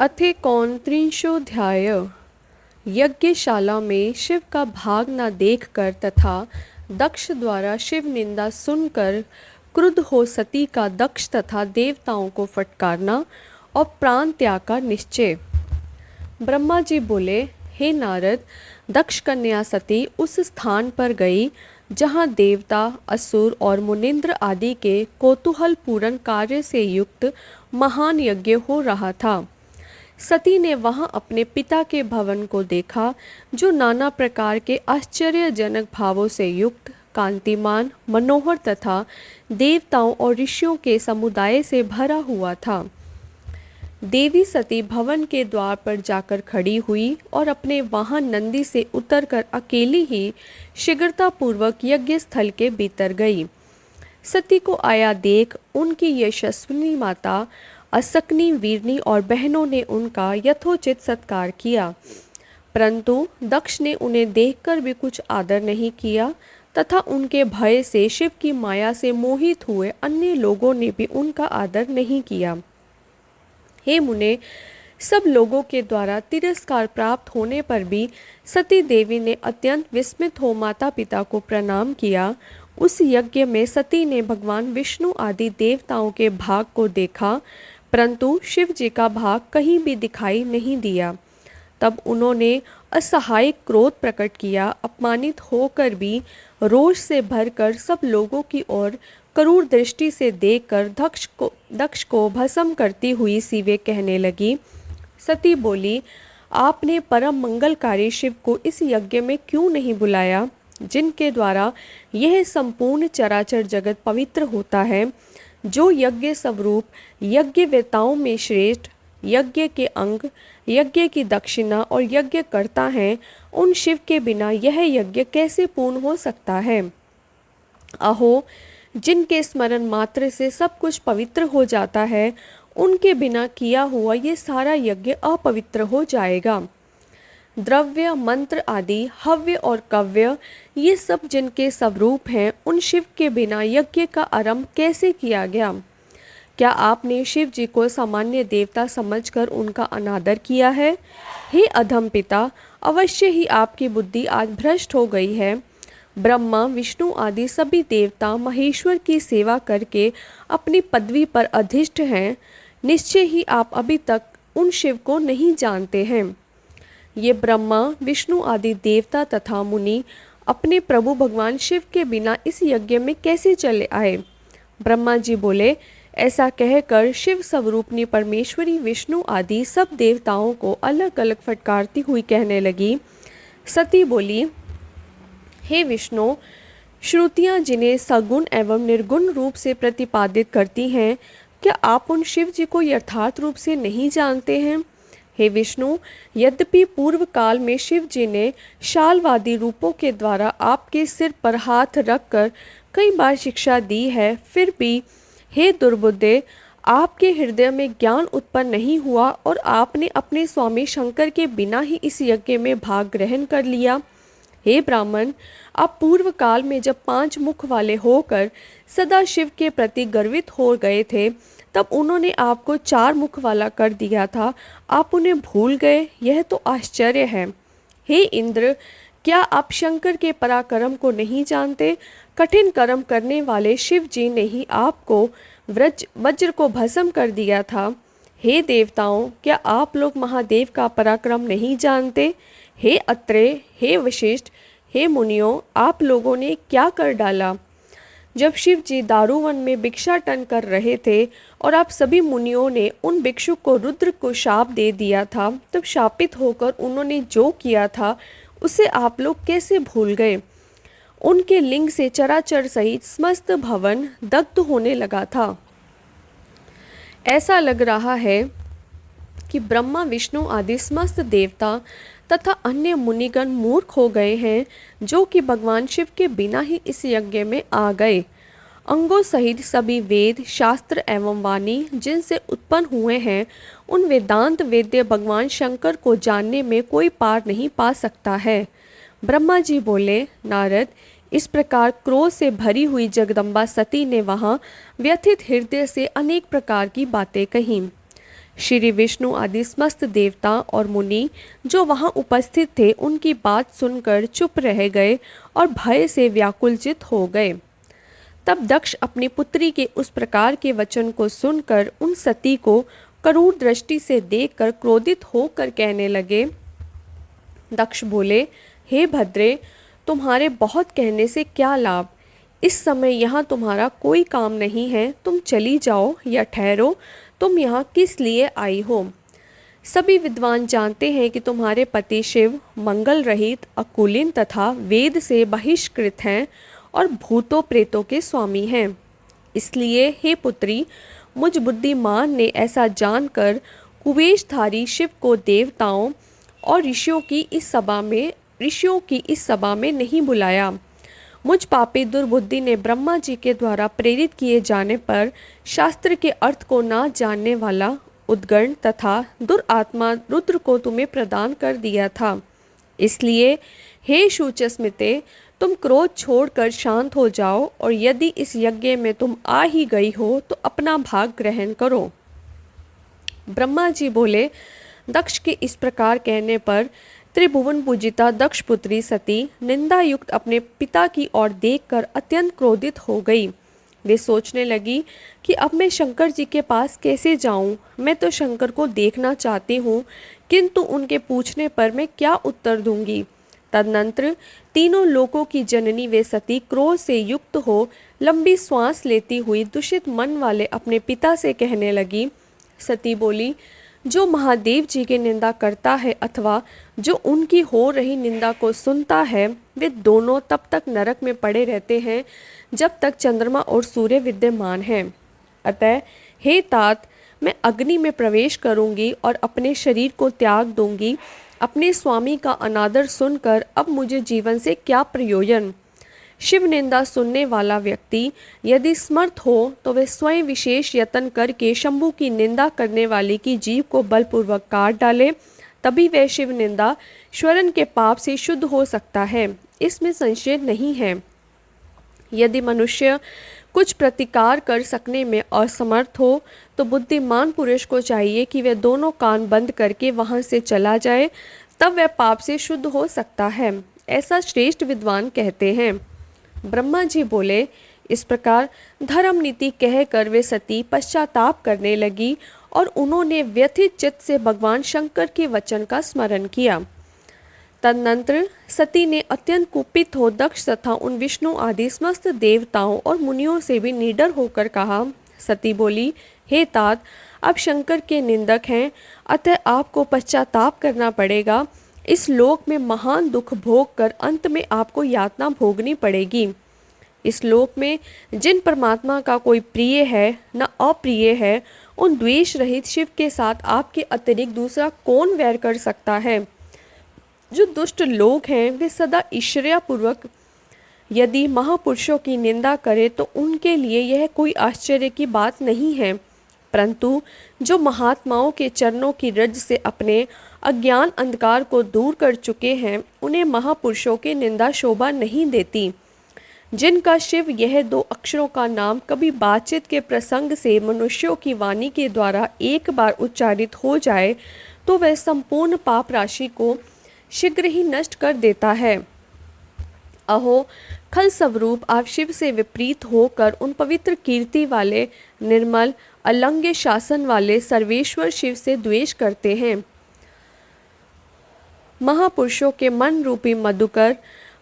अथेकौनत्रिंशोऽध्याय। यज्ञशाला में शिव का भाग न देखकर तथा दक्ष द्वारा शिव निंदा सुनकर क्रुद्ध हो सती का दक्ष तथा देवताओं को फटकारना और प्राण त्याग का निश्चय। ब्रह्मा जी बोले, हे नारद, दक्ष कन्या सती उस स्थान पर गई जहाँ देवता, असुर और मुनिंद्र आदि के कौतूहल पूर्ण कार्य से युक्त महान यज्ञ हो रहा था। सती ने वहां अपने पिता के भवन को देखा, जो नाना प्रकार के आश्चर्यजनक भावों से युक्त, कांतिमान, मनोहर तथा देवताओं और ऋषियों के समुदाय से भरा हुआ था। देवी सती भवन के द्वार पर जाकर खड़ी हुई और अपने वाहन नंदी से उतरकर अकेली ही शीघ्रतापूर्वक यज्ञ स्थल के भीतर गई। सती को आया देख उनकी यशस्विनी माता असकनी, वीरनी और बहनों ने उनका यथोचित सत्कार किया, परंतु दक्ष ने उन्हें देखकर भी कुछ आदर नहीं किया तथा उनके भय से शिव की माया से मोहित हुए अन्य लोगों ने भी उनका आदर नहीं किया। हे मुने, सब लोगों के द्वारा तिरस्कार प्राप्त होने पर भी सती देवी ने अत्यंत विस्मित हो माता पिता को प्रणाम किया। उस यज्ञ में सती ने भगवान विष्णु आदि देवताओं के भाग को देखा, परंतु शिव जी का भाग कहीं भी दिखाई नहीं दिया। तब उन्होंने असहाय क्रोध प्रकट किया। अपमानित होकर भी रोष से भरकर सब लोगों की ओर क्रूर दृष्टि से देखकर दक्ष को भस्म करती हुई सीवे कहने लगी। सती बोली, आपने परम मंगलकारी शिव को इस यज्ञ में क्यों नहीं बुलाया, जिनके द्वारा यह संपूर्ण चराचर जगत पवित्र होता है। जो यज्ञ स्वरूप यज्ञवेताओं में श्रेष्ठ, यज्ञ के अंग, यज्ञ की दक्षिणा और यज्ञ करता है, उन शिव के बिना यह यज्ञ कैसे पूर्ण हो सकता है। अहो, जिनके स्मरण मात्र से सब कुछ पवित्र हो जाता है, उनके बिना किया हुआ ये सारा यज्ञ अपवित्र हो जाएगा। द्रव्य, मंत्र आदि, हव्य और कव्य, ये सब जिनके स्वरूप हैं, उन शिव के बिना यज्ञ का आरंभ कैसे किया गया। क्या आपने शिव जी को सामान्य देवता समझकर उनका अनादर किया है। हे अधम पिता, अवश्य ही आपकी बुद्धि आज भ्रष्ट हो गई है। ब्रह्मा, विष्णु आदि सभी देवता महेश्वर की सेवा करके अपनी पदवी पर अधिष्ठ हैं। निश्चय ही आप अभी तक उन शिव को नहीं जानते हैं। ये ब्रह्मा, विष्णु आदि देवता तथा मुनि अपने प्रभु भगवान शिव के बिना इस यज्ञ में कैसे चले आए। ब्रह्मा जी बोले, ऐसा कहकर शिव स्वरूपनी परमेश्वरी विष्णु आदि सब देवताओं को अलग अलग फटकारती हुई कहने लगी। सती बोली, हे विष्णु, श्रुतियाँ जिन्हें सगुण एवं निर्गुण रूप से प्रतिपादित करती हैं, क्या आप उन शिव जी को यथार्थ रूप से नहीं जानते हैं। हे विष्णु, यद्यपि पूर्व काल में शिव जी ने शालवादी रूपों के द्वारा आपके सिर पर हाथ रखकर कई बार शिक्षा दी है, फिर भी हे दुर्बुद्धे, आपके हृदय में ज्ञान उत्पन्न नहीं हुआ और आपने अपने स्वामी शंकर के बिना ही इस यज्ञ में भाग ग्रहण कर लिया। हे ब्राह्मण, आप पूर्व काल में जब 5 मुख वाले होकर सदा शिव के प्रति गर्वित हो गए थे, तब उन्होंने आपको 4 मुख वाला कर दिया था। आप उन्हें भूल गए, यह तो आश्चर्य है। हे इंद्र, क्या आप शंकर के पराक्रम को नहीं जानते। कठिन कर्म करने वाले शिव जी ने ही आपको वज्र को भस्म कर दिया था। हे देवताओं, क्या आप लोग महादेव का पराक्रम नहीं जानते। हे अत्रेय, हे वशिष्ठ, हे मुनियों, आप लोगों ने क्या कर डाला। जब शिव जी दारुवन में भिक्षाटन कर रहे थे और आप सभी मुनियों ने उन भिक्षुक को रुद्र को शाप दे दिया था, तब शापित होकर उन्होंने जो किया था उसे आप लोग कैसे भूल गए। उनके लिंग से चराचर सहित समस्त भवन दग्ध होने लगा था। ऐसा लग रहा है कि ब्रह्मा, विष्णु आदि समस्त देवता तथा अन्य मुनिगण मूर्ख हो गए हैं, जो कि भगवान शिव के बिना ही इस यज्ञ में आ गए। अंगों सहित सभी वेद, शास्त्र एवं वाणी जिनसे उत्पन्न हुए हैं, उन वेदांत वेद्य भगवान शंकर को जानने में कोई पार नहीं पा सकता है। ब्रह्मा जी बोले, नारद, इस प्रकार क्रोध से भरी हुई जगदम्बा सती ने वहाँ व्यथित हृदय से अनेक प्रकार की बातें कहीं। श्री विष्णु आदि समस्त देवता और मुनि जो वहां उपस्थित थे उनकी बात सुनकर चुप रह गए और भय से व्याकुलचित हो गए। तब दक्ष अपनी पुत्री के उस प्रकार के वचन को सुनकर उन सती को करूर दृष्टि से देखकर क्रोधित होकर कहने लगे। दक्ष बोले, हे भद्रे, तुम्हारे बहुत कहने से क्या लाभ। इस समय यहाँ तुम्हारा कोई काम नहीं है, तुम चली जाओ या ठहरो। तुम यहाँ किस लिए आई हो? सभी विद्वान जानते हैं कि तुम्हारे पति शिव मंगल रहित, अकुलीन तथा वेद से बहिष्कृत हैं और भूतों प्रेतों के स्वामी हैं। इसलिए हे पुत्री, मुझ बुद्धिमान ने ऐसा जानकर कुवेशधारी शिव को देवताओं और ऋषियों की इस सभा में नहीं बुलाया। मुझ पापी दुर्बुद्धि ने ब्रह्मा जी के द्वारा प्रेरित किए जाने पर शास्त्र के अर्थ को ना जानने वाला उद्गण तथा दुरात्मा रुद्र को तुम्हें प्रदान कर दिया था। इसलिए हे शूचस्मिते, तुम क्रोध छोड़कर शांत हो जाओ और यदि इस यज्ञ में तुम आ ही गई हो तो अपना भाग ग्रहण करो। ब्रह्मा जी बोले, दक्ष के इस प्रकार कहने पर त्रिभुवन पूजिता दक्ष पुत्री सती निंदा युक्त अपने पिता की ओर देखकर अत्यंत क्रोधित हो गई। वे सोचने लगी कि अब मैं शंकर जी के पास कैसे जाऊं? मैं तो शंकर को देखना चाहती हूँ, किंतु उनके पूछने पर मैं क्या उत्तर दूंगी। तदनंतर तीनों लोकों की जननी वे सती क्रोध से युक्त हो लंबी श्वास लेती हुई दूषित मन वाले अपने पिता से कहने लगी। सती बोली, जो महादेव जी की निंदा करता है अथवा जो उनकी हो रही निंदा को सुनता है, वे दोनों तब तक नरक में पड़े रहते हैं जब तक चंद्रमा और सूर्य विद्यमान हैं। अतः हे तात, मैं अग्नि में प्रवेश करूंगी और अपने शरीर को त्याग दूंगी। अपने स्वामी का अनादर सुनकर अब मुझे जीवन से क्या प्रयोजन। शिव निंदा सुनने वाला व्यक्ति यदि समर्थ हो तो वह स्वयं विशेष यत्न करके शंभु की निंदा करने वाले की जीभ को बलपूर्वक काट डाले, तभी वह शिव निंदा स्वरण के पाप से शुद्ध हो सकता है, इसमें संशय नहीं है। यदि मनुष्य कुछ प्रतिकार कर सकने में असमर्थ हो तो बुद्धिमान पुरुष को चाहिए कि वह दोनों कान बंद करके वहां से चला जाए, तब वह पाप से शुद्ध हो सकता है, ऐसा श्रेष्ठ विद्वान कहते हैं। ब्रह्मा जी बोले, इस प्रकार धर्म नीति कहकर वे सती पश्चाताप करने लगी और उन्होंने व्यथित चित्त से भगवान शंकर के वचन का स्मरण किया। तदनंतर सती ने अत्यंत कुपित हो दक्ष तथा उन विष्णु आदि समस्त देवताओं और मुनियों से भी निडर होकर कहा। सती बोली, हे तात, अब शंकर के निंदक हैं, अतः आपको पश्चाताप करना पड़ेगा। इस लोक में महान दुख भोग कर अंत में आपको यातना भोगनी पड़ेगी। इस लोक में जिन परमात्मा का कोई प्रिय है न अप्रिय है, उन द्वेष रहित शिव के साथ आपके अतिरिक्त दूसरा कौन वैर कर सकता है। जो दुष्ट लोग हैं वे सदा ईर्ष्यापूर्वक यदि महापुरुषों की निंदा करें तो उनके लिए यह कोई आश्चर्य की बात नहीं है, परंतु जो महात्माओं के चरणों की रज से अपने अज्ञान अंधकार को दूर कर चुके हैं, उन्हें महापुरुषों की निंदा शोभा नहीं देती। जिनका शिव यह दो अक्षरों का नाम कभी बातचीत के प्रसंग से मनुष्यों की वाणी के द्वारा एक बार उच्चारित हो जाए तो वह संपूर्ण पाप राशि को शीघ्र ही नष्ट कर देता है। अहो, खल स्वरूप आप शिव से विपरीत होकर उन पवित्र कीर्ति वाले, निर्मल, अलंघ्य शासन वाले सर्वेश्वर शिव से द्वेष करते हैं। महापुरुषों के मन रूपी मधुकर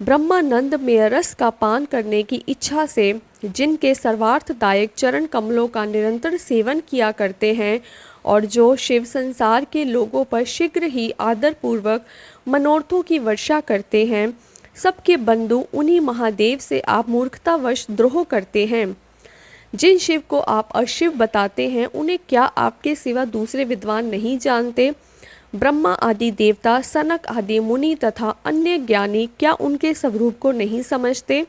ब्रह्मानंद में रस का पान करने की इच्छा से जिनके सर्वार्थदायक चरण कमलों का निरंतर सेवन किया करते हैं और जो शिव संसार के लोगों पर शीघ्र ही आदरपूर्वक मनोरथों की वर्षा करते हैं, सबके बंधु उन्हीं महादेव से आप मूर्खतावश द्रोह करते हैं। जिन शिव को आप अशिव बताते हैं उन्हें क्या आपके सिवा दूसरे विद्वान नहीं जानते? ब्रह्मा आदि देवता, सनक आदि मुनि तथा अन्य ज्ञानी क्या उनके स्वरूप को नहीं समझते?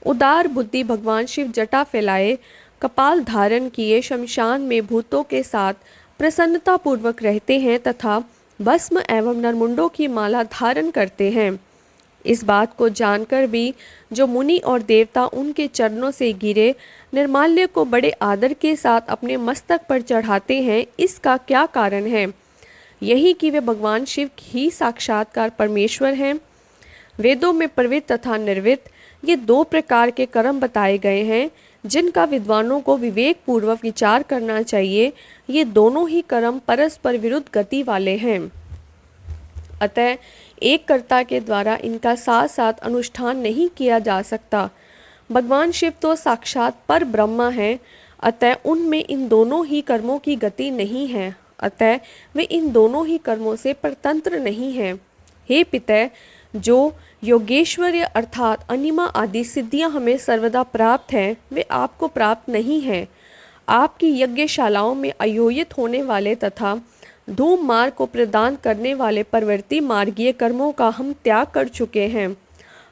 उदार बुद्धि भगवान शिव जटा फैलाए, कपाल धारण किए शमशान में भूतों के साथ प्रसन्नतापूर्वक रहते हैं तथा भस्म एवं नरमुंडों की माला धारण करते हैं। इस बात को जानकर भी जो मुनि और देवता उनके चरणों से गिरे निर्माल्य को बड़े आदर के साथ अपने मस्तक पर चढ़ाते हैं, इसका क्या कारण है? यही कि वे भगवान शिव ही साक्षात्कार परमेश्वर हैं। वेदों में प्रवृत्त तथा निर्वृत्त ये दो प्रकार के कर्म बताए गए हैं जिनका विद्वानों को विवेक पूर्वक विचार करना चाहिए। ये दोनों ही कर्म परस्पर विरुद्ध गति वाले हैं, अतः एक कर्ता के द्वारा इनका साथ साथ अनुष्ठान नहीं किया जा सकता। भगवान शिव तो साक्षात पर ब्रह्मा हैं, अतः उनमें इन दोनों ही कर्मों की गति नहीं है, अतः वे इन दोनों ही कर्मों से परतंत्र नहीं हैं। हे पितः, जो योगेश्वर्य अर्थात अनिमा आदि सिद्धियां हमें सर्वदा प्राप्त हैं, वे आपको प्राप्त नहीं हैं। आपकी यज्ञशालाओं में आयोजित होने वाले तथा धूम मार्ग को प्रदान करने वाले प्रवृत्ति मार्गीय कर्मों का हम त्याग कर चुके हैं।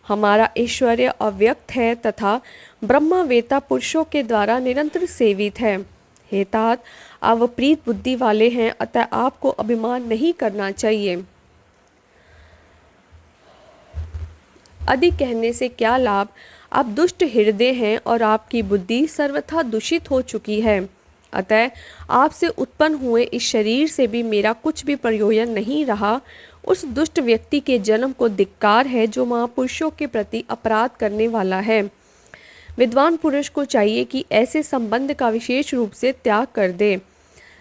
हमारा ऐश्वर्य अव्यक्त है तथा ब्रह्मवेता पुरुषों के द्वारा निरंतर सेवित है। हे तात, आप विपरीत बुद्धि वाले हैं, अतः आपको अभिमान नहीं करना चाहिए। अधिक कहने से क्या लाभ? आप दुष्ट हृदय हैं और आपकी बुद्धि सर्वथा दूषित हो चुकी है, अतः आपसे उत्पन्न हुए इस शरीर से भी मेरा कुछ भी प्रयोजन नहीं रहा। उस दुष्ट व्यक्ति के जन्म को धिक्कार है जो महापुरुषों के प्रति अपराध करने वाला है। विद्वान पुरुष को चाहिए कि ऐसे संबंध का विशेष रूप से त्याग कर दे।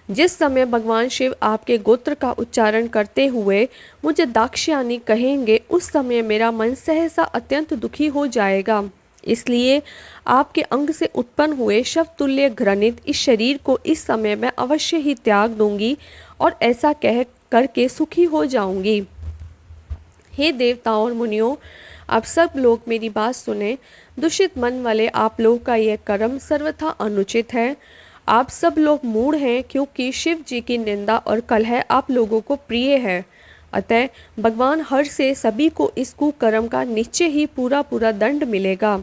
जिस समय भगवान शिव आपके गोत्र का उच्चारण करते हुए मुझे दाक्षायणी कहेंगे, उस समय मेरा मन सहसा अत्यंत दुखी हो जाएगा। इसलिए आपके अंग से उत्पन्न हुए शवतुल्य घृणित इस शरीर को इस समय मैं अवश्य ही त्याग दूंगी और ऐसा कह करके सुखी हो जाऊंगी। हे देवताओं और मुनियों, आप सब लोग मेरी बात सुने। दूषित मन वाले आप लोग का यह कर्म सर्वथा अनुचित है। आप सब लोग मूढ़ हैं, क्योंकि शिव जी की निंदा और कलह आप लोगों को प्रिय है। अतः भगवान हर से सभी को इस कुकर्म का निश्चय ही पूरा पूरा दंड मिलेगा।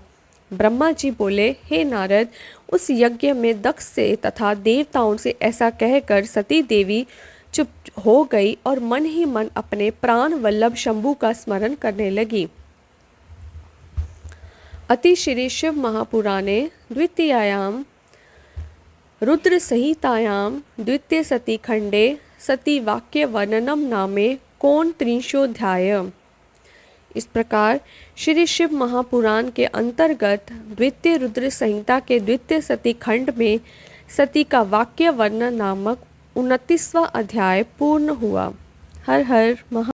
ब्रह्मा जी बोले, हे नारद, उस यज्ञ में दक्ष से तथा देवताओं से ऐसा कहकर सती देवी चुप हो गई और मन ही मन अपने प्राण वल्लभ शंभु का स्मरण करने लगी। अति श्री शिव महापुराणे द्वितीयायाम रुद्र संहितायां द्वितीय सती खंडे सती वाक्य वर्णनम नामे कोण त्रिंशोध्याय। इस प्रकार श्री शिव महापुराण के अंतर्गत द्वितीय रुद्र संहिता के द्वितीय सती खंड में सती का वाक्य वर्णन नामक 29वां अध्याय पूर्ण हुआ। हर हर महा